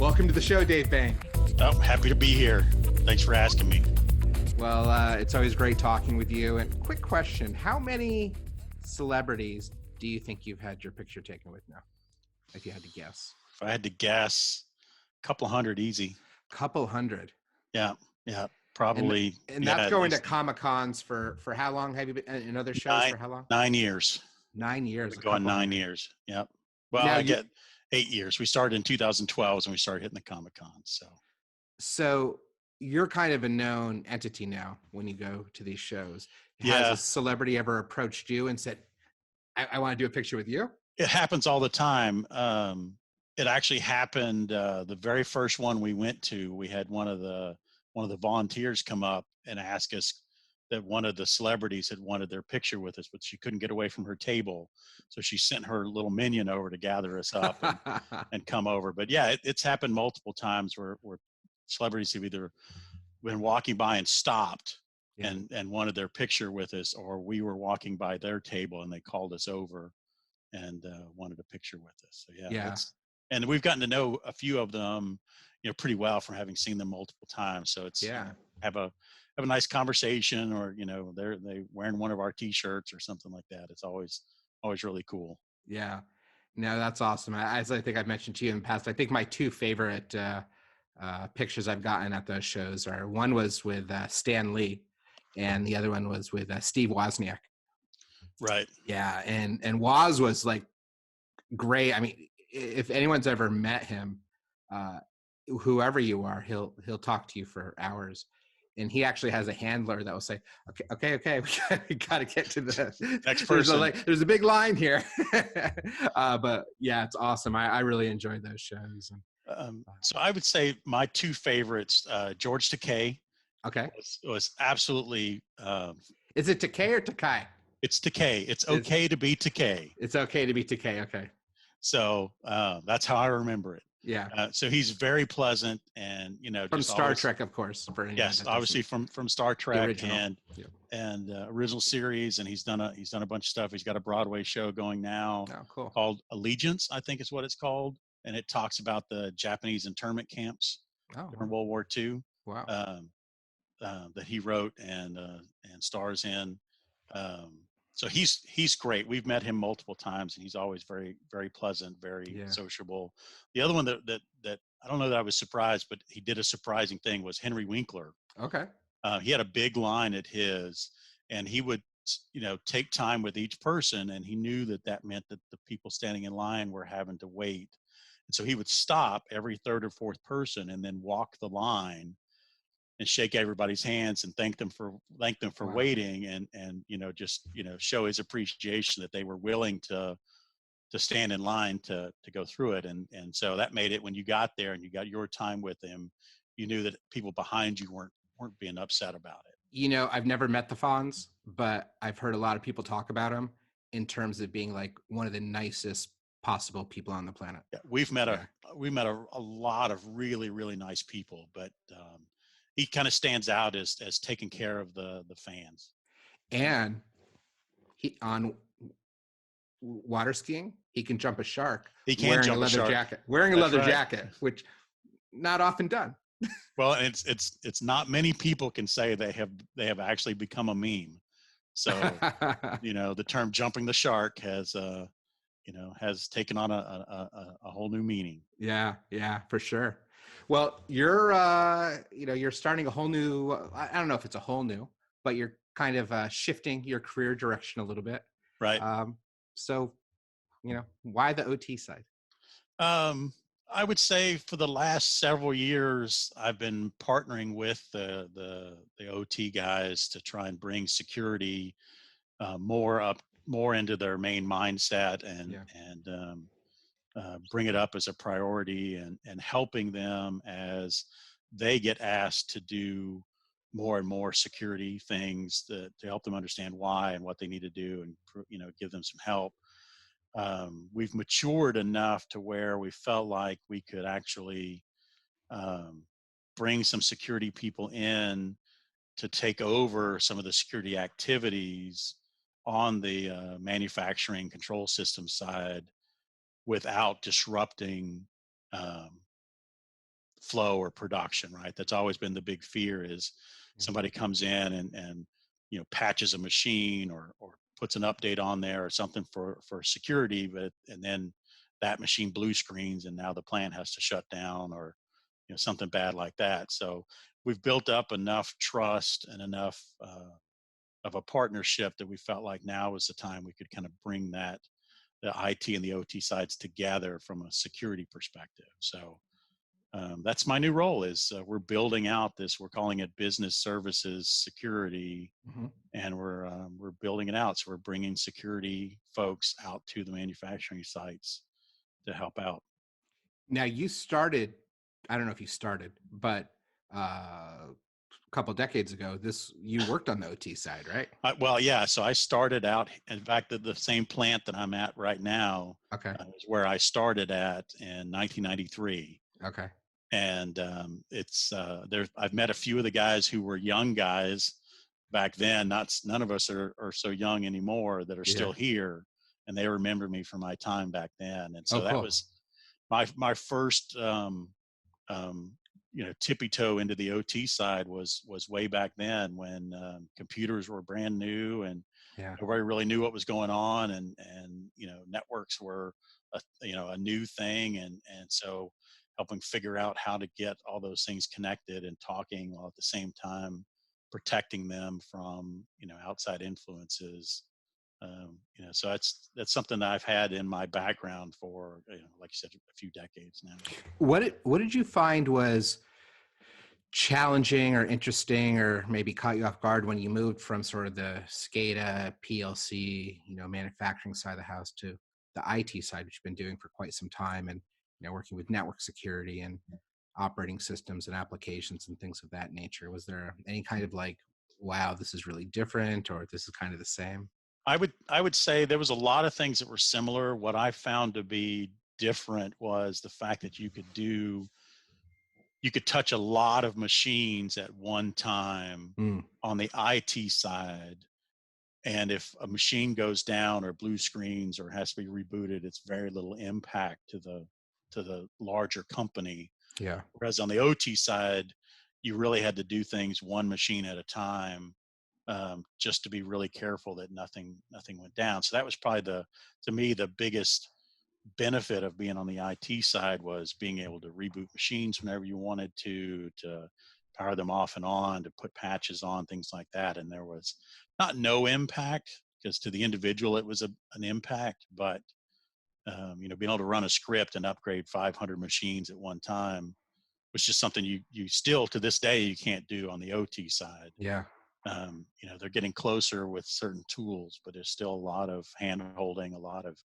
Welcome to the show, Dave Bang. Oh, happy to be here. Thanks for asking me. Well, it's always great talking with you. And quick question, how many celebrities do you think you've had your picture taken with now, if you had to guess? If I had to guess, a couple hundred easy. Couple hundred. Yeah, probably. And that's going to Comic-Cons for how long? Have you been in other shows for how long? 9 years. 9 years. Going 9 years. Yep. Well, I get 8 years. We started in 2012 when we started hitting the Comic-Cons. So you're kind of a known entity now when you go to these shows. Has a celebrity ever approached you and said, I want to do a picture with you? It happens all the time. It actually happened the very first one we went to. We had one of the volunteers come up and ask us that one of the celebrities had wanted their picture with us, but she couldn't get away from her table. So she sent her little minion over to gather us up and come over. But yeah, it's happened multiple times where celebrities have either been walking by and stopped and wanted their picture with us, or we were walking by their table and they called us over and wanted a picture with us. So and we've gotten to know a few of them, pretty well from having seen them multiple times. So it's have a nice conversation, or they wearing one of our T-shirts or something like that. It's always really cool. Yeah, no, that's awesome. As I think I've mentioned to you in the past, I think my two favorite pictures I've gotten at those shows are, one was with Stan Lee, and the other one was with Steve Wozniak. Right. Yeah, and Woz was like great. I mean, if anyone's ever met him, whoever you are, he'll talk to you for hours. And he actually has a handler that will say, okay, we got to get to the next person. There's a big line here. But yeah, it's awesome. I really enjoyed those shows. So I would say my two favorites, George Takei. Okay. Was absolutely. Is it Takei or Takai? It's Takei. It's okay to be Takei. It's okay to be Takei. Okay. So that's how I remember it. Yeah. So he's very pleasant, and from just Star Trek, of course. Yes, obviously from Star Trek and original series, and he's done a bunch of stuff. He's got a Broadway show going now called Allegiance, I think is what it's called, and it talks about the Japanese internment camps during World War II. Wow. That he wrote and stars in. So he's great. We've met him multiple times, and he's always very, very pleasant, very sociable. The other one that I don't know that I was surprised, but he did a surprising thing, was Henry Winkler. Okay. He had a big line at his, and he would, take time with each person, and he knew that meant that the people standing in line were having to wait. And so he would stop every third or fourth person and then walk the line and shake everybody's hands and thank them for waiting, and just show his appreciation that they were willing to stand in line to go through it, and so that made it, when you got there and you got your time with him, you knew that people behind you weren't being upset about it. I've never met the Fonz, but I've heard a lot of people talk about him in terms of being like one of the nicest possible people on the planet. Yeah, we've met a lot of really, really nice people, but he kind of stands out as taking care of the fans. And he, on water skiing, he can jump a shark. He can jump a leather jacket. Wearing a leather jacket, which not often done. Well, it's not many people can say they have actually become a meme. So the term "jumping the shark" has taken on a whole new meaning. Yeah, for sure. Well, you're starting a whole new, I don't know if it's a whole new, but you're kind of shifting your career direction a little bit. Right. So, why the OT side? I would say for the last several years, I've been partnering with the OT guys to try and bring security more into their main mindset, and bring it up as a priority, and helping them as they get asked to do more and more security things to help them understand why and what they need to do, and give them some help. We've matured enough to where we felt like we could actually bring some security people in to take over some of the security activities on the manufacturing control system side, without disrupting flow or production, right? That's always been the big fear is somebody comes in and patches a machine or puts an update on there or something for security, and then that machine blue screens and now the plant has to shut down or something bad like that. So we've built up enough trust and enough of a partnership that we felt like now was the time we could kind of bring the IT and the OT sides together from a security perspective. So that's my new role is we're building out this, we're calling it business services security, Mm-hmm. and we're building it out. So we're bringing security folks out to the manufacturing sites to help out. Now you started, I don't know if you started, but a couple decades ago, you worked on the OT side, right? Well, yeah. So I started out, in fact, at the same plant that I'm at right now Okay. is where I started at in 1993. Okay. And it's there. I've met a few of the guys who were young guys back then. None of us are so young anymore that are Yeah. still here, and they remember me from my time back then. And so Oh, that cool. was my first tippy toe into the OT side was way back then when computers were brand new and Yeah. nobody really knew what was going on, and networks were a new thing, and so helping figure out how to get all those things connected and talking while at the same time protecting them from outside influences. So that's something that I've had in my background for like you said, a few decades now. What did you find was challenging or interesting or maybe caught you off guard when you moved from sort of the SCADA PLC, manufacturing side of the house to the IT side, which you've been doing for quite some time, and working with network security and operating systems and applications and things of that nature? Was there any kind of like, wow, this is really different, or this is kind of the same? I would say there was a lot of things that were similar. What I found to be different was the fact that you could touch a lot of machines at one time Mm, on the IT side. And if a machine goes down or blue screens or has to be rebooted, it's very little impact to the larger company. yeah. Whereas on the OT side, you really had to do things one machine at a time, just to be really careful that nothing went down. So that was probably to me, the biggest benefit of being on the IT side was being able to reboot machines whenever you wanted to power them off and on, to put patches on, things like that. And there was not no impact, because to the individual it was an impact, but being able to run a script and upgrade 500 machines at one time was just something you still to this day you can't do on the OT side. Yeah. They're getting closer with certain tools, but there's still a lot of hand holding, a lot of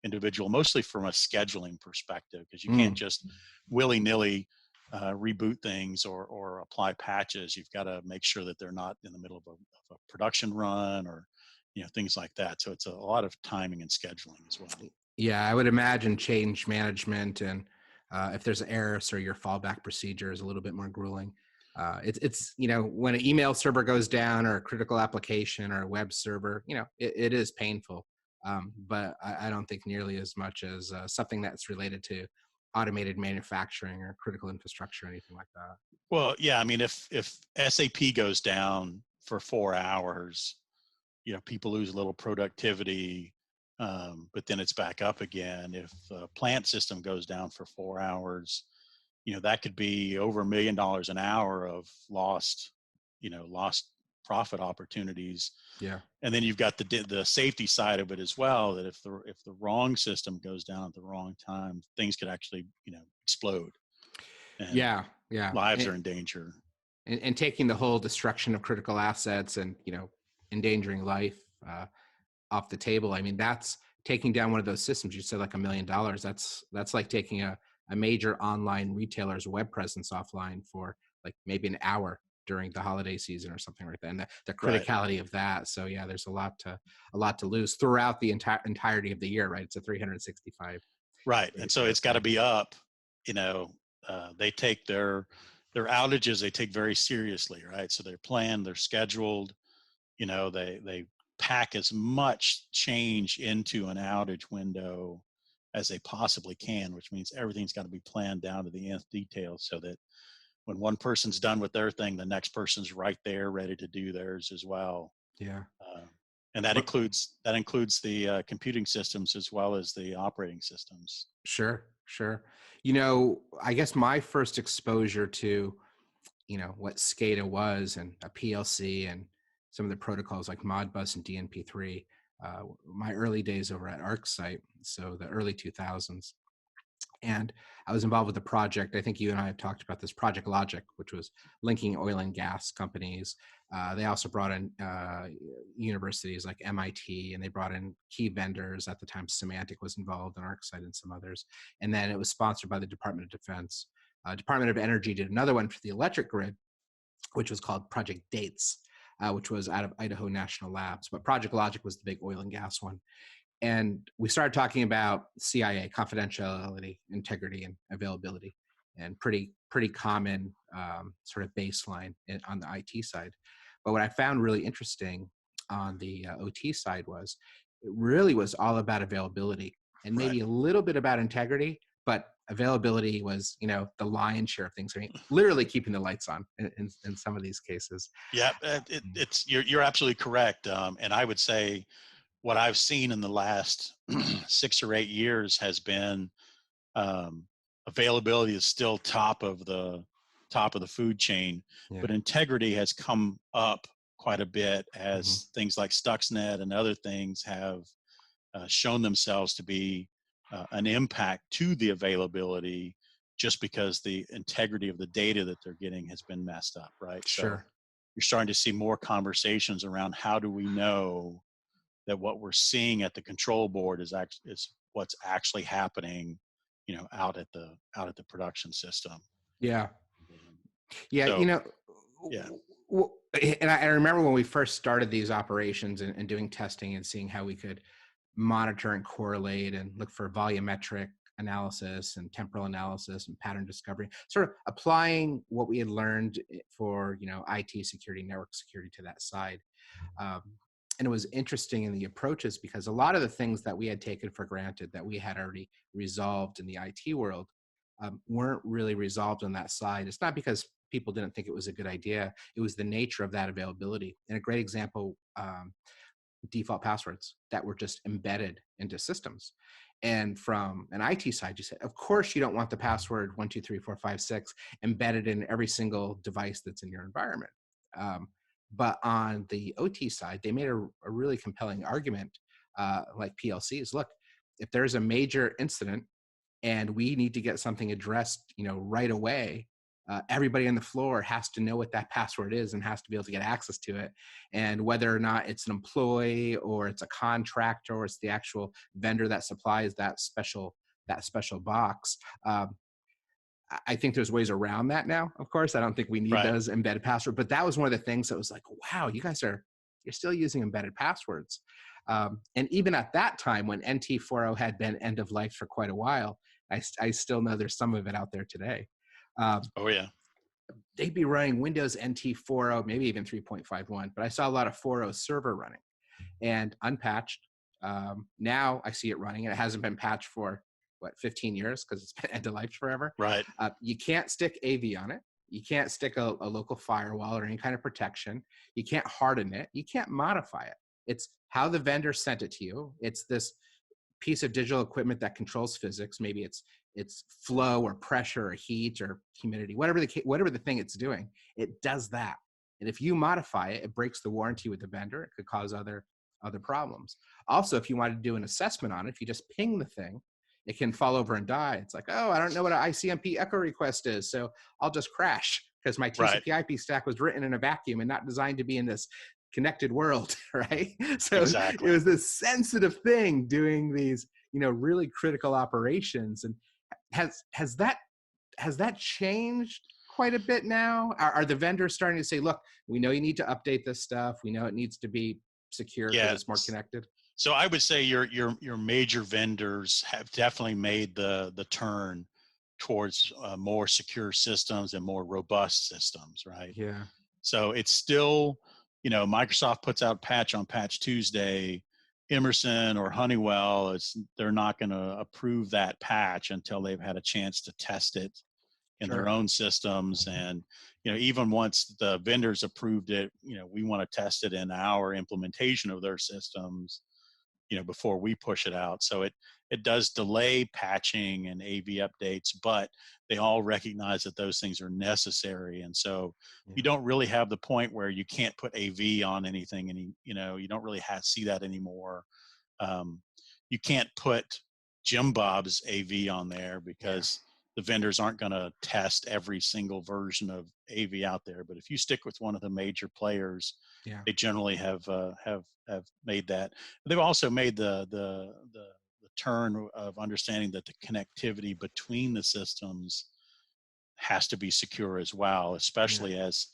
individual, mostly from a scheduling perspective, because you can't Mm, just willy-nilly reboot things or apply patches. You've got to make sure that they're not in the middle of a production run or things like that. So it's a lot of timing and scheduling as well. yeah, I would imagine change management and if there's errors or your fallback procedure is a little bit more grueling. It's when an email server goes down or a critical application or a web server, it is painful. But I don't think nearly as much as something that's related to automated manufacturing or critical infrastructure or anything like that. Well, yeah, I mean, if SAP goes down for 4 hours, people lose a little productivity, but then it's back up again. If the plant system goes down for 4 hours, that could be over $1 million an hour of lost profit opportunities. Yeah. And then you've got the safety side of it as well, that if the wrong system goes down at the wrong time, things could actually explode, and Yeah. Yeah. lives are in danger. And taking the whole destruction of critical assets and endangering life off the table. I mean, that's taking down one of those systems. You said like $1 million. That's like taking a major online retailer's web presence offline for like maybe an hour during the holiday season or something like that. And the Right. criticality of that. So yeah, there's a lot to lose throughout the entirety of the year, right? It's a 365 Right. day And so it's got to thing. be up. They take their outages, they take very seriously, right? So they're planned, they're scheduled. They pack as much change into an outage window as they possibly can, which means everything's got to be planned down to the nth detail so that when one person's done with their thing, the next person's right there ready to do theirs as well. Yeah. Uh, and that includes the computing systems as well as the operating systems. Sure, sure. I guess my first exposure to, what SCADA was and a PLC and some of the protocols like Modbus and DNP3, my early days over at ArcSite, so the early 2000s. And I was involved with a project. I think you and I have talked about this, Project Logic, which was linking oil and gas companies. They also brought in universities like MIT, and they brought in key vendors. At the time, Symantec was involved, and ArcSite and some others. And then it was sponsored by the Department of Defense. Department of Energy did another one for the electric grid, which was called Project Dates, which was out of Idaho National Labs. But Project Logic was the big oil and gas one. And we started talking about CIA, confidentiality, integrity, and availability, and pretty common sort of baseline on the IT side. But what I found really interesting on the OT side was it really was all about availability and maybe a little bit about integrity, but availability was, the lion's share of things. I mean, literally keeping the lights on in some of these cases. Yeah, you're absolutely correct. And I would say what I've seen in the last 6 or 8 years has been availability is still top of the food chain, but integrity has come up quite a bit as things like Stuxnet and other things have shown themselves to be an impact to the availability just because the integrity of the data that they're getting has been messed up, right? Sure. So you're starting to see more conversations around how do we know that what we're seeing at the control board is what's actually happening, out at the production system. Yeah. So, And I remember when we first started these operations and doing testing and seeing how we could monitor and correlate and look for volumetric analysis and temporal analysis and pattern discovery, sort of applying what we had learned for, IT security, network security to that side. And it was interesting in the approaches because a lot of the things that we had taken for granted that we had already resolved in the IT world weren't really resolved on that side. It's not because people didn't think it was a good idea. It was the nature of that availability. And a great example, default passwords that were just embedded into systems. And from an IT side, you said, of course, you don't want the password 1234556 embedded in every single device that's in your environment. But on the OT side, they made a really compelling argument, like PLCs. Look, if there's a major incident and we need to get something addressed, right away, everybody on the floor has to know what that password is and has to be able to get access to it. And whether or not it's an employee or it's a contractor or it's the actual vendor that supplies that special box, I think there's ways around that now. Of course, I don't think we need those embedded passwords, but that was one of the things that was like, wow, you're still using embedded passwords. And even at that time when NT40 had been end of life for quite a while, I still know there's some of it out there today. They'd be running Windows NT 4.0, maybe even 3.51, but I saw a lot of 4.0 server running and unpatched. Now I see it running, and it hasn't been patched for 15 years because it's been end of life forever. Right. You can't stick AV on it. You can't stick a local firewall or any kind of protection. You can't harden it. You can't modify it. It's how the vendor sent it to you. It's this piece of digital equipment that controls physics. Maybe it's flow or pressure or heat or humidity, whatever the thing it's doing, it does that. And if you modify it, it breaks the warranty with the vendor. It could cause other problems. Also, if you want to do an assessment on it, if you just ping the thing, it can fall over and die. It's like, oh, I don't know what an ICMP echo request is, so I'll just crash because my TCP/IP stack was written in a vacuum and not designed to be in this connected world, right? So It was this sensitive thing doing these, really critical operations. And has that changed quite a bit now? Are the vendors starting to say, look, we know you need to update this stuff. We know it needs to be secure because it's more connected. So I would say your major vendors have definitely made the turn towards more secure systems and more robust systems, right? Yeah. So it's still, Microsoft puts out patch on Patch Tuesday, Emerson or Honeywell, they're not going to approve that patch until they've had a chance to test it in their Sure. own systems. And, even once the vendors approved it, we want to test it in our implementation of their systems, before we push it out. So it does delay patching and AV updates, but they all recognize that those things are necessary. And so Yeah. you don't really have the point where you can't put AV on anything, and you don't really see that anymore. You can't put Jim Bob's AV on there because the vendors aren't going to test every single version of AV out there. But if you stick with one of the major players, they generally have made that. They've also made the turn of understanding that the connectivity between the systems has to be secure as well, especially as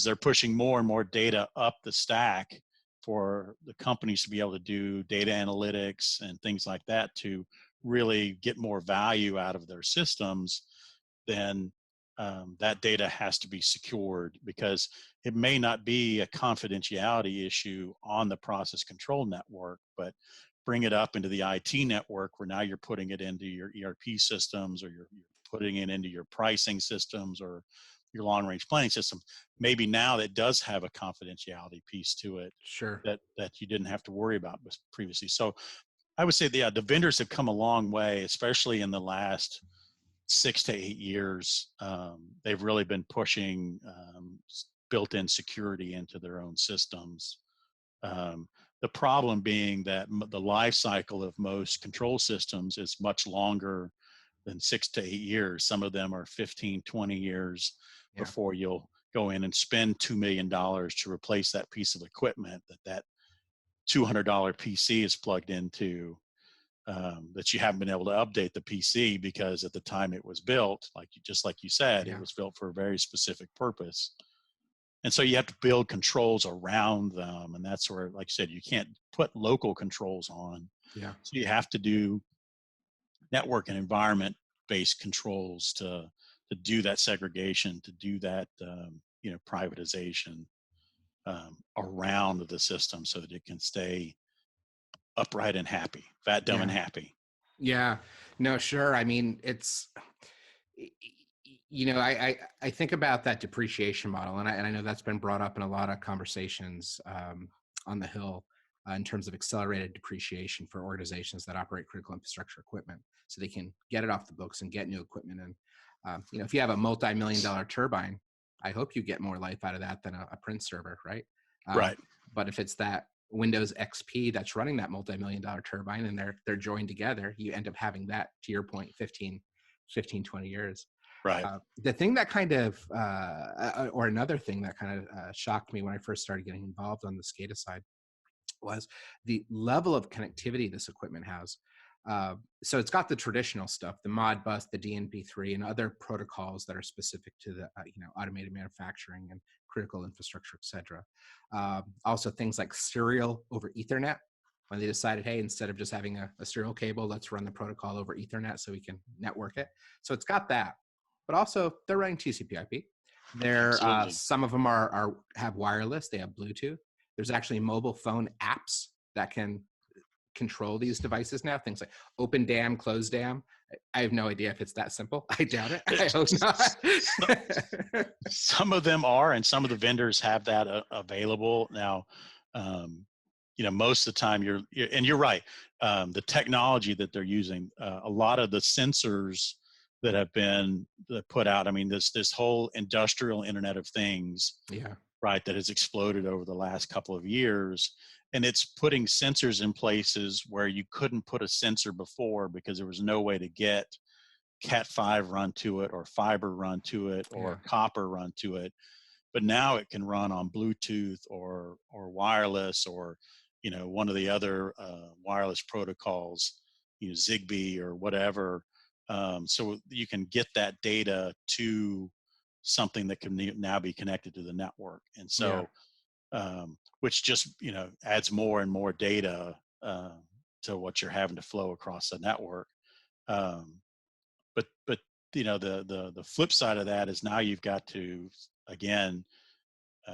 they're pushing more and more data up the stack for the companies to be able to do data analytics and things like that to really get more value out of their systems. Then that data has to be secured, because it may not be a confidentiality issue on the process control network, but bring it up into the IT network where now you're putting it into your ERP systems, or you're putting it into your pricing systems or your long range planning system. Maybe now that does have a confidentiality piece to it Sure. that you didn't have to worry about previously. So I would say the vendors have come a long way, especially in the last 6 to 8 years. They've really been pushing built-in security into their own systems. The problem being that the life cycle of most control systems is much longer than 6 to 8 years. Some of them are 15, 20 years before you'll go in and spend $2 million to replace that piece of equipment that $200 PC is plugged into, that you haven't been able to update the PC because at the time it was built, just like you said, it was built for a very specific purpose. And so you have to build controls around them. And that's where, like you said, you can't put local controls on. Yeah. So you have to do network and environment based controls to do that segregation, to do that, privatization around the system so that it can stay upright and happy, fat, dumb, and happy. Yeah. No, sure. I mean, it's, I think about that depreciation model, and I know that's been brought up in a lot of conversations on the Hill in terms of accelerated depreciation for organizations that operate critical infrastructure equipment, so they can get it off the books and get new equipment in. If you have a multi-million-dollar turbine, I hope you get more life out of that than a print server, right? Right. But if it's that Windows XP that's running that multi-million-dollar turbine and they're joined together, you end up having that, to your point, 15, 20 years. Right. The thing that kind of, or another thing that kind of shocked me when I first started getting involved on the SCADA side was the level of connectivity this equipment has. So it's got the traditional stuff, the Modbus, the DNP3, and other protocols that are specific to the automated manufacturing and critical infrastructure, et cetera. Also things like serial over Ethernet, when they decided, hey, instead of just having a serial cable, let's run the protocol over Ethernet so we can network it. So it's got that, but also they're running TCP/IP. Some of them have wireless, they have Bluetooth. There's actually mobile phone apps that can control these devices now, things like open dam, close dam. I have no idea if it's that simple. I doubt it. I hope not. Some of them are, and some of the vendors have that available now. Most of the time you're right. The technology that they're using, a lot of the sensors that have been put out, I mean, this whole industrial Internet of Things, right, that has exploded over the last couple of years. And it's putting sensors in places where you couldn't put a sensor before because there was no way to get Cat5 run to it, or fiber run to it, or copper run to it. But now it can run on Bluetooth or wireless, or one of the other wireless protocols, Zigbee or whatever. So you can get that data to something that can now be connected to the network. And so, which just, adds more and more data to what you're having to flow across the network. But the flip side of that is now you've got to, again,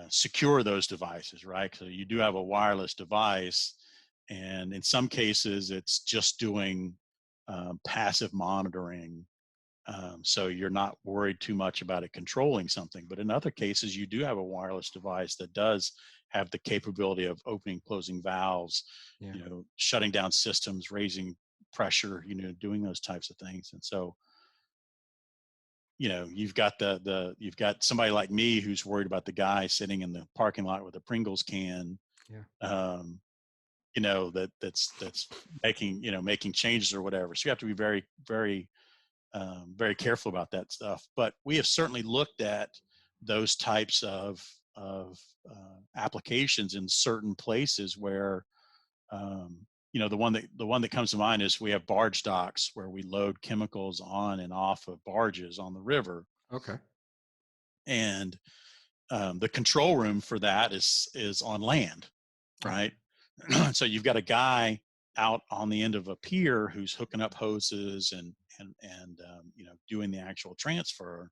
secure those devices, right? So you do have a wireless device, And in some cases, it's just doing passive monitoring. So you're not worried too much about it controlling something. But in other cases, you do have a wireless device that does have the capability of opening, closing valves, Yeah. shutting down systems, raising pressure, doing those types of things. And so, you've got you've got somebody like me who's worried about the guy sitting in the parking lot with a Pringles can, Yeah. that's making changes or whatever. So you have to be very, very, very careful about that stuff. But we have certainly looked at those types of applications in certain places where, the one that comes to mind is we have barge docks where we load chemicals on and off of barges on the river, Okay. and the control room for that is on land, right? So you've got a guy out on the end of a pier who's hooking up hoses and doing the actual transfer.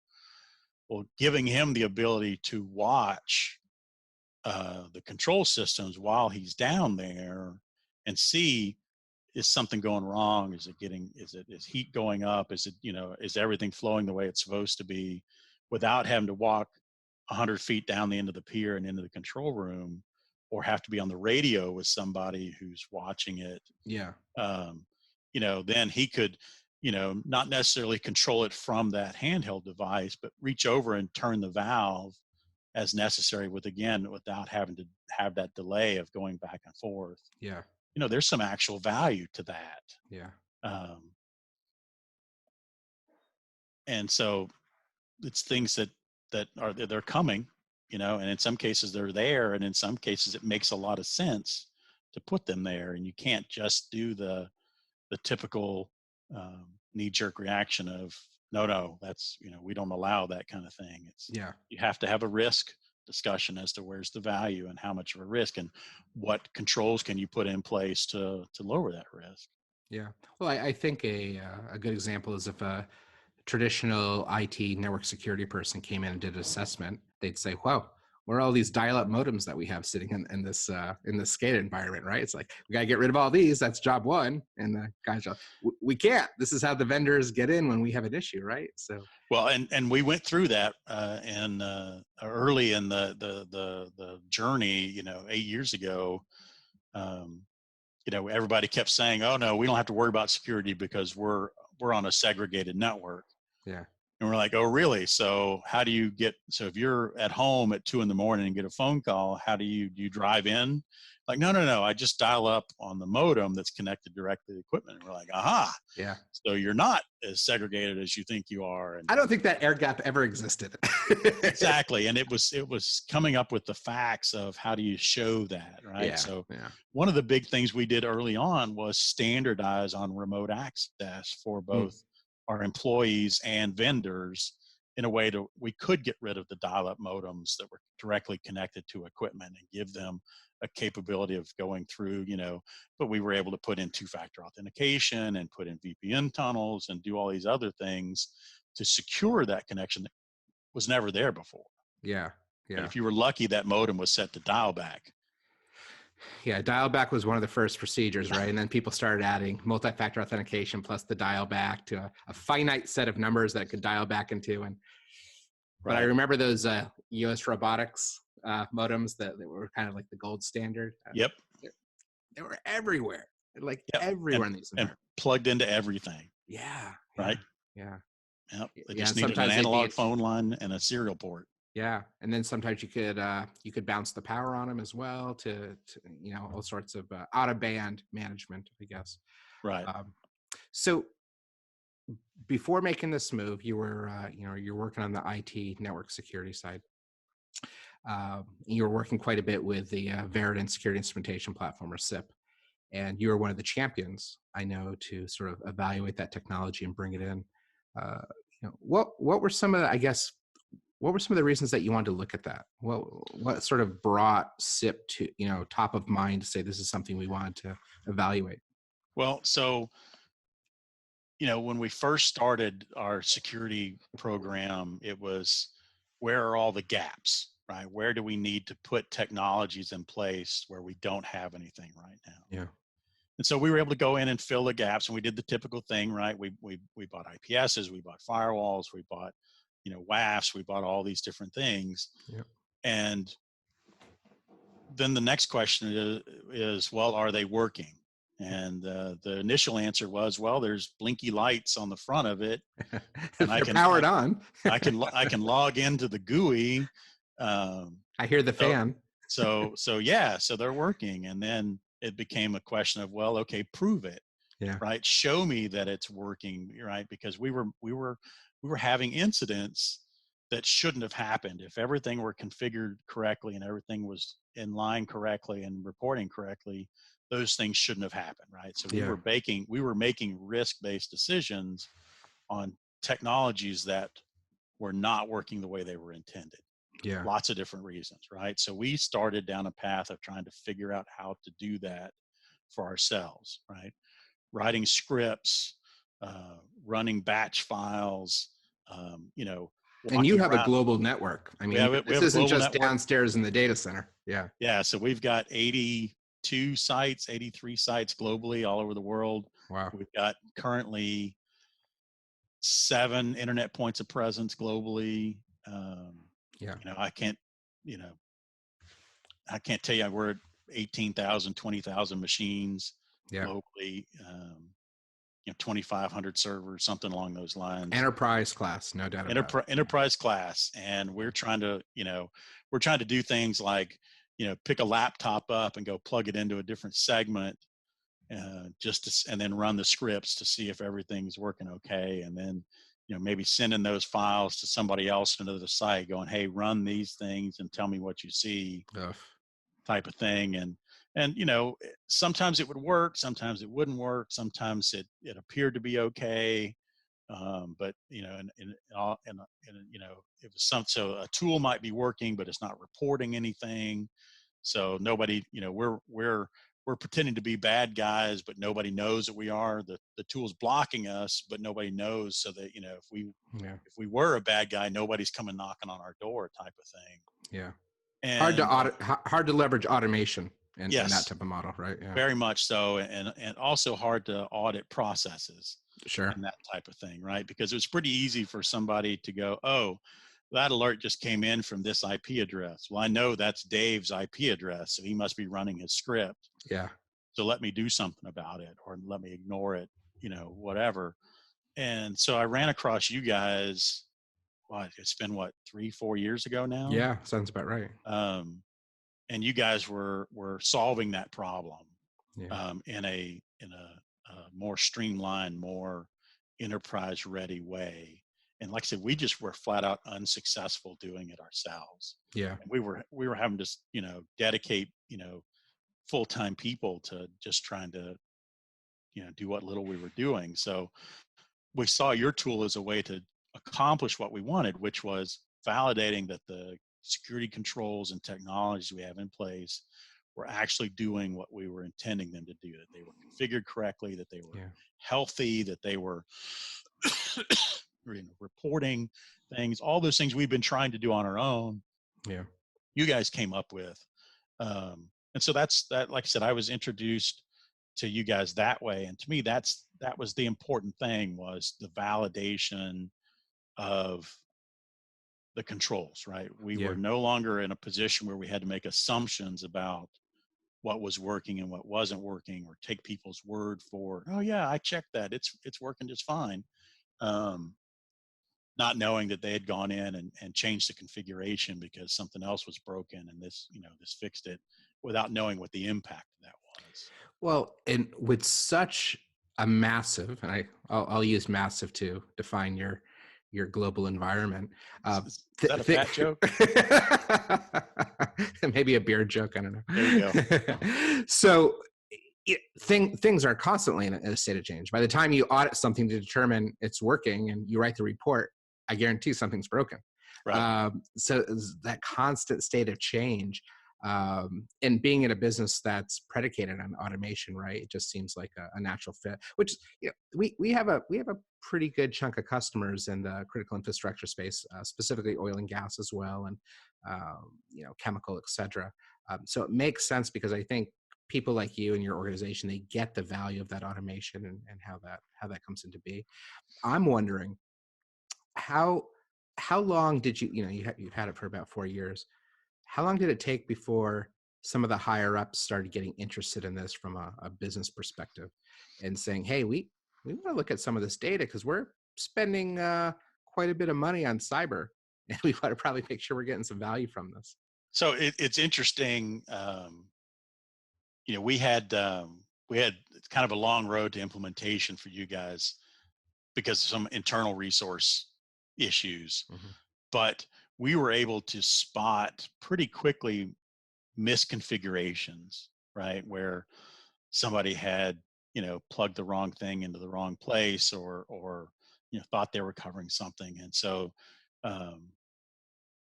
Well, giving him the ability to watch the control systems while he's down there and see, is something going wrong? Is heat going up? Is everything flowing the way it's supposed to be, without having to walk 100 feet down the end of the pier and into the control room, or have to be on the radio with somebody who's watching it. Yeah. Then he could, not necessarily control it from that handheld device, but reach over and turn the valve as necessary, without having to have that delay of going back and forth. Yeah. There's some actual value to that. Yeah. And so it's things they're coming, and in some cases they're there, and in some cases it makes a lot of sense to put them there. And you can't just do the typical knee-jerk reaction of no, that's, we don't allow that kind of thing. Yeah. You have to have a risk discussion as to where's the value and how much of a risk, and what controls can you put in place to lower that risk. Yeah. Well, I think a good example is if a traditional IT network security person came in and did an assessment, they'd say, "Wow, what are all these dial-up modems that we have sitting in this SCADA environment?" Right? It's like, we got to get rid of all these. That's job one. And the guys are, "We can't. This is how the vendors get in when we have an issue." Right? So. Well, and we went through that and early in the journey, 8 years ago. Everybody kept saying, "Oh no, we don't have to worry about security because we're on a segregated network." Yeah. And we're like, "Oh, really? So how do you so if you're at home at 2 a.m. and get a phone call, do you drive in?" Like, no, I just dial up on the modem that's connected directly to the equipment. And we're like, aha. Yeah. So you're not as segregated as you think you are. And I don't think that air gap ever existed. exactly. And it was coming up with the facts of how do you show that, right? Yeah. So Yeah. one of the big things we did early on was standardize on remote access for both our employees and vendors, in a way we could get rid of the dial-up modems that were directly connected to equipment and give them a capability of going through, but we were able to put in two-factor authentication and put in VPN tunnels and do all these other things to secure that connection that was never there before. Yeah. But Yeah. if you were lucky, that modem was set to dial back. Yeah, dial back was one of the first procedures, right? And then people started adding multi-factor authentication plus the dial back to a finite set of numbers that it could dial back into. And but I remember those US robotics modems that were kind of like the gold standard. Yep. They were everywhere, like Yep. everywhere in these and plugged into everything. Yeah. Right. Yeah. Yep. They Yeah, just needed an analog phone line and a serial port. Yeah, and then sometimes you could bounce the power on them as well to all sorts of out of band management, I guess. Right. So before making this move, you were you're working on the IT network security side. You were working quite a bit with the Verident Security Instrumentation Platform, or SIP, and you were one of the champions, I know, to sort of evaluate that technology and bring it in. What were some of what were some of the reasons that you wanted to look at that? What sort of brought SIP to top of mind to say this is something we wanted to evaluate? Well, so when we first started our security program, it was, where are all the gaps, right? Where do we need to put technologies in place where we don't have anything right now? Yeah. And so we were able to go in and fill the gaps, and we did the typical thing, right? We bought IPSs, we bought firewalls, we bought, WAFs, we bought all these different things. Yep. And then the next question is, well, are they working? And the initial answer was, well, there's blinky lights on the front of it, and They're powered on. I can log into the GUI. I hear the fan. So yeah, so they're working. And then it became a question of, well, okay, prove it. Yeah. Right. Show me that it's working. Right. Because we were having incidents that shouldn't have happened. If everything were configured correctly and everything was in line correctly and reporting correctly, those things shouldn't have happened. Right. So we were making risk-based decisions on technologies that were not working the way they were intended. Yeah. Lots of different reasons, right? So we started down a path of trying to figure out how to do that for ourselves, right? Writing scripts, running batch files, and you have around. a global network. I mean, this isn't just downstairs in the data center. Yeah. Yeah. So we've got 82 sites, 83 sites globally all over the world. Wow. We've got currently 7 internet points of presence globally. Yeah. I can't tell you, we're at 18,000, 20,000 machines globally, 2,500 servers, something along those lines. Enterprise class, no doubt about it. Enterprise class. And we're trying to do things like, pick a laptop up and go plug it into a different segment, and then run the scripts to see if everything's working okay. And then, maybe sending those files to somebody else into the site going, hey, run these things and tell me what you see, type of thing. And sometimes it would work, sometimes it wouldn't work, sometimes it appeared to be okay. But it was so a tool might be working, but it's not reporting anything. So nobody, we're pretending to be bad guys, but nobody knows that we are. The tool's blocking us, but nobody knows. So that, if we were a bad guy, nobody's coming knocking on our door, type of thing. Yeah. And, hard to audit, hard to leverage automation in that type of model, right? Yeah. Very much so. And also hard to audit processes. Sure. And that type of thing, right? Because it was pretty easy for somebody to go, oh, that alert just came in from this IP address. Well, I know that's Dave's IP address, so he must be running his script. Yeah. So let me do something about it, or let me ignore it, whatever. And so I ran across you guys, it's been 3-4 years ago now? Yeah, sounds about right. And you guys were solving that problem in a more streamlined, more enterprise ready way. And like I said, we just were flat out unsuccessful doing it ourselves. Yeah. And we were having to, dedicate, full-time people to just trying to, do what little we were doing. So we saw your tool as a way to accomplish what we wanted, which was validating that the security controls and technologies we have in place were actually doing what we were intending them to do, that they were configured correctly, that they were healthy, that they were reporting things, all those things we've been trying to do on our own. Yeah. You guys came up with. And so that, like I said, I was introduced to you guys that way. And to me, that was the important thing, was the validation of the controls, right? We were no longer in a position where we had to make assumptions about what was working and what wasn't working, or take people's word for, oh yeah, I checked that, it's working just fine. Not knowing that they had gone in and changed the configuration because something else was broken, and this fixed it, without knowing what the impact of that was. Well, and with such a massive, and I'll use massive to define your global environment. Is that a fat joke? Maybe a beer joke. I don't know. There you go. So things are constantly in a state of change. By the time you audit something to determine it's working and you write the report, I guarantee something's broken. Right. So that constant state of change, and being in a business that's predicated on automation, right? It just seems like a natural fit. Which we have a pretty good chunk of customers in the critical infrastructure space, specifically oil and gas as well, and chemical, et cetera. So it makes sense, because I think people like you and your organization, they get the value of that automation and how that comes into be. I'm wondering how how long did you've had it for about 4 years. How long did it take before some of the higher ups started getting interested in this from a business perspective and saying, hey, we want to look at some of this data because we're spending quite a bit of money on cyber and we want to probably make sure we're getting some value from this. So it's interesting. We had kind of a long road to implementation for you guys because of some internal resource issues, Mm-hmm. but we were able to spot pretty quickly misconfigurations, right? Where somebody had, plugged the wrong thing into the wrong place, or thought they were covering something. And so, um,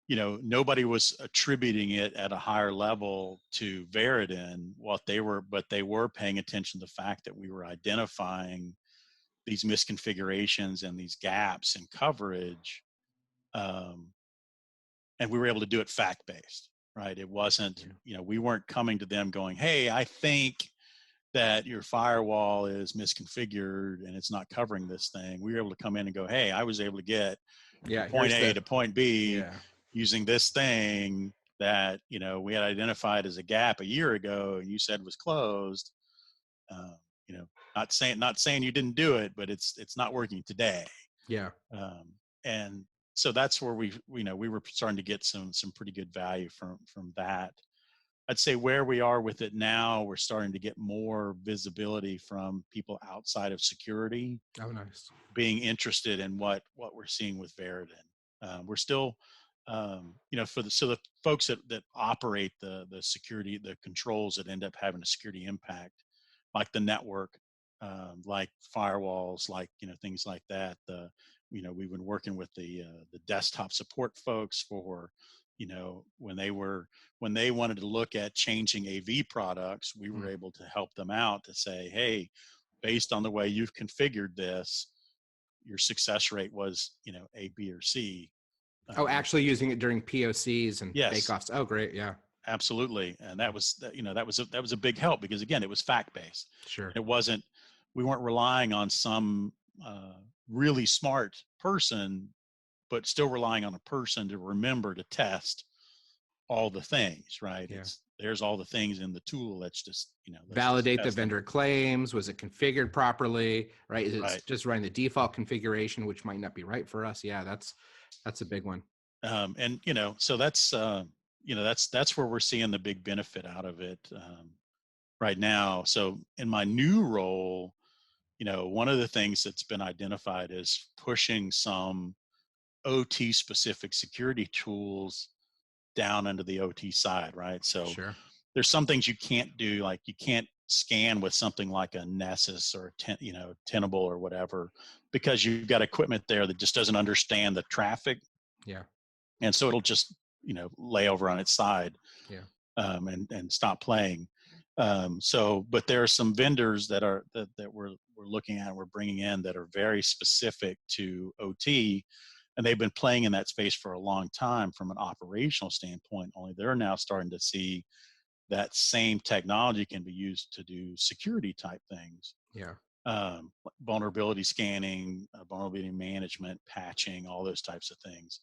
nobody was attributing it at a higher level to Veridin, but they were paying attention to the fact that we were identifying these misconfigurations and these gaps in coverage. And we were able to do it fact-based, right? It wasn't, we weren't coming to them going, hey, I think that your firewall is misconfigured and it's not covering this thing. We were able to come in and go, hey, I was able to get from point A to point B using this thing that, we had identified as a gap a year ago and you said was closed. Not saying you didn't do it, but it's not working today. Yeah. And so that's where we were starting to get some pretty good value from that. I'd say where we are with it now, we're starting to get more visibility from people outside of security. Oh, nice. Being interested in what we're seeing with Veridin. We're still, so the folks that operate the security, the controls that end up having a security impact, like the network, like firewalls, like, things like that. We've been working with the desktop support folks for, when they wanted to look at changing AV products, we were able to help them out to say, hey, based on the way you've configured this, your success rate was, A, B, or C. Actually using it during POCs and yes, bake-offs. Oh, great. Yeah, absolutely. And that was a big help because, again, it was fact-based. Sure. We weren't relying on some really smart person, but still relying on a person to remember to test all the things, right? Yeah. There's all the things in the tool. That's just, validate the vendor claims. Was it configured properly? Right. Is it right. just running the default configuration, which might not be right for us? Yeah, that's a big one. And so that's that's where we're seeing the big benefit out of it right now. So in my new role, one of the things that's been identified is pushing some OT specific security tools down into the OT side, right? So Sure. There's some things you can't do, like you can't scan with something like a Nessus or Tenable or whatever, because you've got equipment there that just doesn't understand the traffic. Yeah. And so it'll just, lay over on its side. Yeah. And stop playing. But there are some vendors that we're looking at, we're bringing in that are very specific to OT, and they've been playing in that space for a long time from an operational standpoint. Only they're now starting to see that same technology can be used to do security type things. Yeah. Vulnerability scanning, vulnerability management, patching, all those types of things.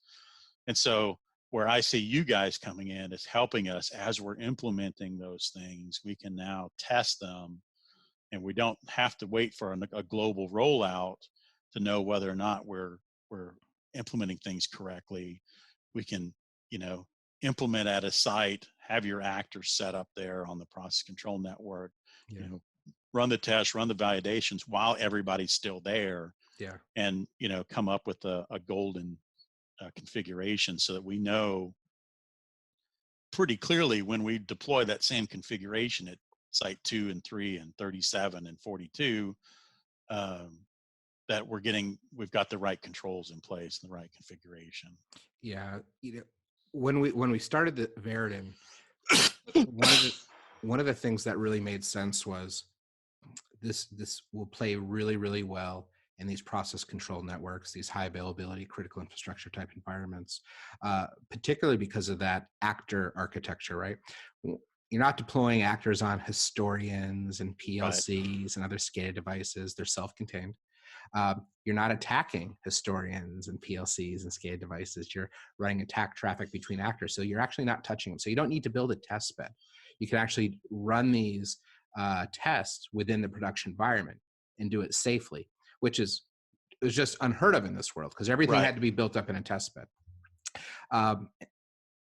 And so where I see you guys coming in is helping us as we're implementing those things. We can now test them, and we don't have to wait for a global rollout to know whether or not we're implementing things correctly. We can, implement at a site, have your actors set up there on the process control network, run the tests, run the validations while everybody's still there. Yeah. And, come up with a golden configuration so that we know pretty clearly when we deploy that same configuration at site 2 and 3 and 37 and 42, that we've got the right controls in place and the right configuration. Yeah. When we started the Veridin, one of the things that really made sense was this will play really, really well in these process control networks, these high availability critical infrastructure type environments, particularly because of that actor architecture, right? you're not deploying actors on historians and Right. PLCs and other SCADA devices. They're self-contained. You're not attacking historians and PLCs and SCADA devices. You're running attack traffic between actors. So you're actually not touching them. So you don't need to build a test bed. You can actually run these tests within the production environment and do it safely, which is it was just unheard of in this world because everything Right. had to be built up in a test bed. Um,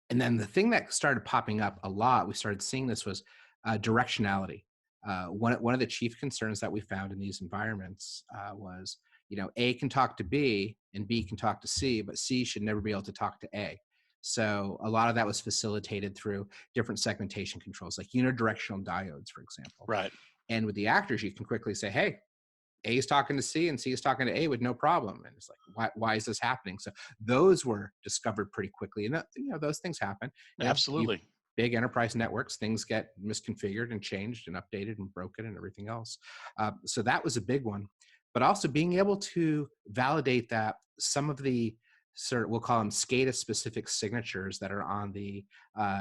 and then the thing that started popping up a lot, we started seeing this was directionality. One of the chief concerns that we found in these environments was, A can talk to B and B can talk to C, but C should never be able to talk to A. So a lot of that was facilitated through different segmentation controls, like unidirectional diodes, for example. Right. And with the actors, you can quickly say, hey, A is talking to C and C is talking to A with no problem. And it's like, why is this happening? So those were discovered pretty quickly. And those things happen. You Absolutely. big enterprise networks, things get misconfigured and changed and updated and broken and everything else. So that was a big one. But also being able to validate that some of the sort of, we'll call them SCADA specific signatures that are on the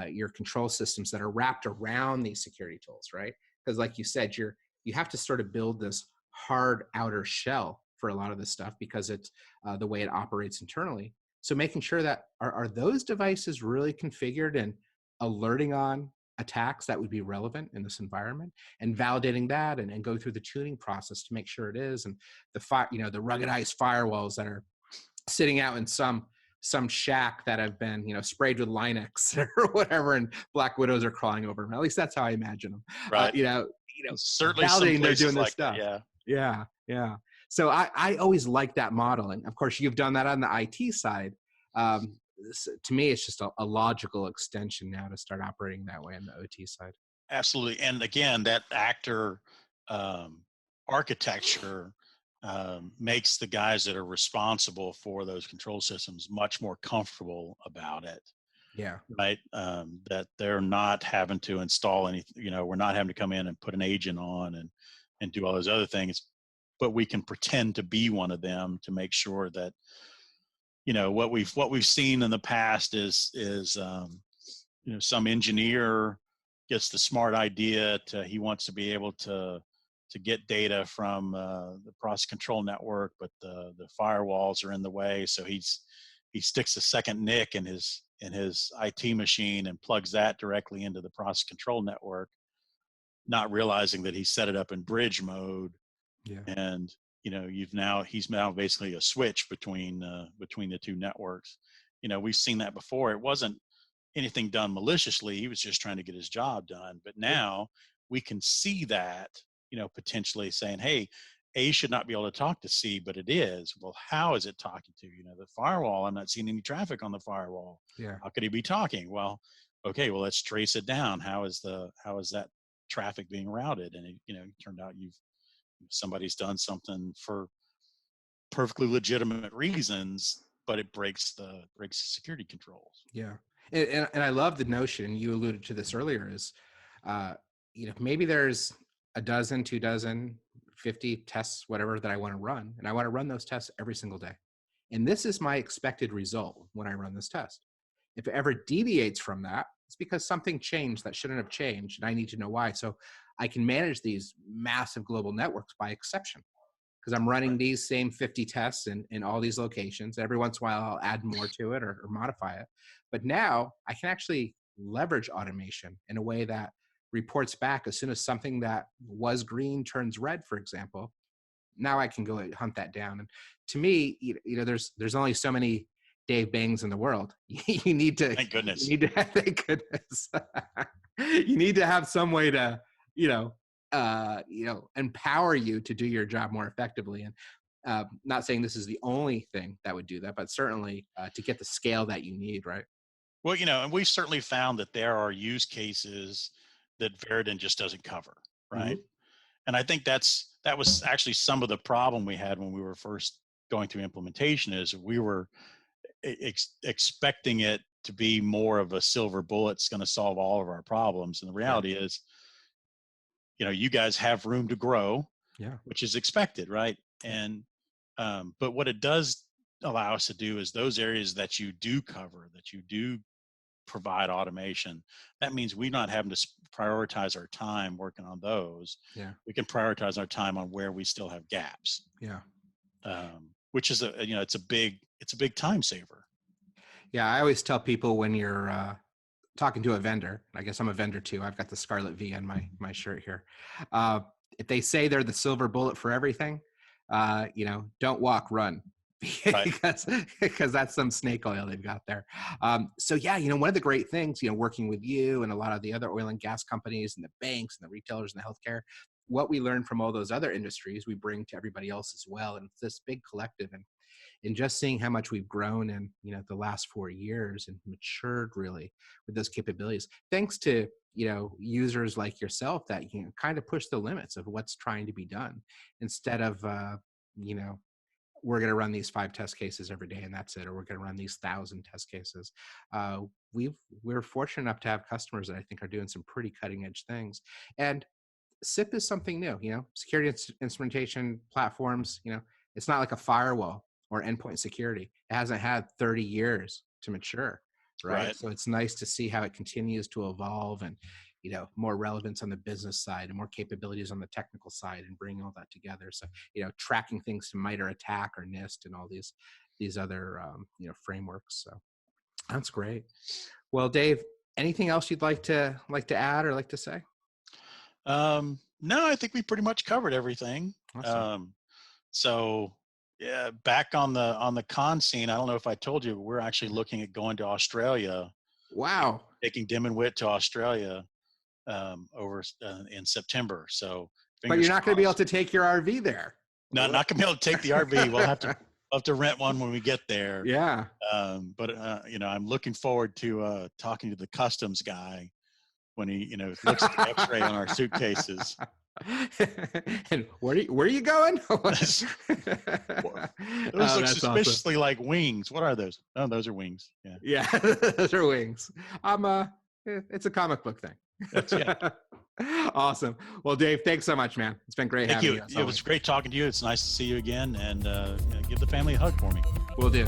your control systems that are wrapped around these security tools, right? Because like you said, you have to sort of build this hard outer shell for a lot of this stuff because it's the way it operates internally. So making sure that are those devices really configured and alerting on attacks that would be relevant in this environment and validating that and go through the tuning process to make sure it is. And the ruggedized firewalls that are sitting out in some shack that have been sprayed with Linux or whatever, and black widows are crawling over them. At least that's how I imagine them. Right. Certainly some Validating they're doing places this like that. stuff. Yeah. Yeah. So I always like that model, and of course you've done that on the IT side. To me, it's just a logical extension now to start operating that way on the OT side. Absolutely. And again, that actor um, architecture makes the guys that are responsible for those control systems much more comfortable about it, Yeah. right? That they're not having to install anything, we're not having to come in and put an agent on and do all those other things, but we can pretend to be one of them to make sure that, what we've seen in the past is some engineer gets the smart idea he wants to be able to get data from the process control network, but the firewalls are in the way. So he sticks a second NIC in his IT machine and plugs that directly into the process control network, not realizing that he set it up in bridge mode. Yeah. And he's now basically a switch between the two networks. We've seen that before. It wasn't anything done maliciously. He was just trying to get his job done. But Yeah. now we can see that, potentially saying, hey, A should not be able to talk to C, but it is. Well, how is it talking to? The firewall, I'm not seeing any traffic on the firewall. Yeah. How could he be talking? Well, okay, well, let's trace it down. How is that traffic being routed? And it turned out somebody's done something for perfectly legitimate reasons, but it breaks the security controls. Yeah. And I love the notion, you alluded to this earlier, is maybe there's a dozen, 2 dozen, 50 tests, whatever that I want to run, and I want to run those tests every single day. And this is my expected result when I run this test. If it ever deviates from that, it's because something changed that shouldn't have changed, and I need to know why. So I can manage these massive global networks by exception because I'm running these same 50 tests in all these locations. Every once in a while, I'll add more to it or modify it. But now I can actually leverage automation in a way that reports back as soon as something that was green turns red, for example. Now I can go and hunt that down. And to me, there's only so many Dave Bangs in the world. you need to, Thank goodness. thank goodness. You need to have some way to, empower you to do your job more effectively. And not saying this is the only thing that would do that, but certainly to get the scale that you need, right? Well, and we've certainly found that there are use cases that Veridin just doesn't cover, right? Mm-hmm. And I think that was actually some of the problem we had when we were first going through implementation is we were expecting it to be more of a silver bullet that's going to solve all of our problems. And the reality is, you guys have room to grow, Yeah. which is expected, right? And but what it does allow us to do is those areas that you do cover, that you do provide automation. That means we're not having to prioritize our time working on those. Yeah. We can prioritize our time on where we still have gaps. Yeah. Which is it's a big time saver. Yeah. I always tell people when you're talking to a vendor, I guess I'm a vendor too. I've got the Scarlet V on my shirt here. If they say they're the silver bullet for everything, don't walk, run. because that's some snake oil they've got there. So yeah, one of the great things, working with you and a lot of the other oil and gas companies and the banks and the retailers and the healthcare, what we learn from all those other industries, we bring to everybody else as well. And it's this big collective, and just seeing how much we've grown in, the last 4 years and matured really with those capabilities, thanks to, users like yourself that, kind of push the limits of what's trying to be done instead of, we're going to run these 5 test cases every day and that's it, or we're going to run these 1,000 test cases. We're fortunate enough to have customers that I think are doing some pretty cutting edge things. And SIP is something new, security instrumentation platforms, it's not like a firewall or endpoint security. It hasn't had 30 years to mature, right? So it's nice to see how it continues to evolve and, more relevance on the business side and more capabilities on the technical side and bring all that together. So, tracking things to MITRE ATT&CK or NIST and all these other, frameworks. So that's great. Well, Dave, anything else you'd like to add or like to say? No, I think we pretty much covered everything. Awesome. So yeah, back on the con scene, I don't know if I told you, we're actually looking at going to Australia. Wow. Taking Dim and Wit to Australia over in September. So, but you're not going to be able to take your RV there. No, not going to be able to take the RV. We'll have to rent one when we get there. Yeah. But I'm looking forward to talking to the customs guy when he, looks at the X-ray on our suitcases. And where are you going? Those look suspiciously awesome. Like wings. What are those? Oh, those are wings. Yeah, those are wings. It's a comic book thing. Awesome. Well, Dave, thanks so much, man. It's been great having you. It was great talking to you. It's nice to see you again, and give the family a hug for me. Will do.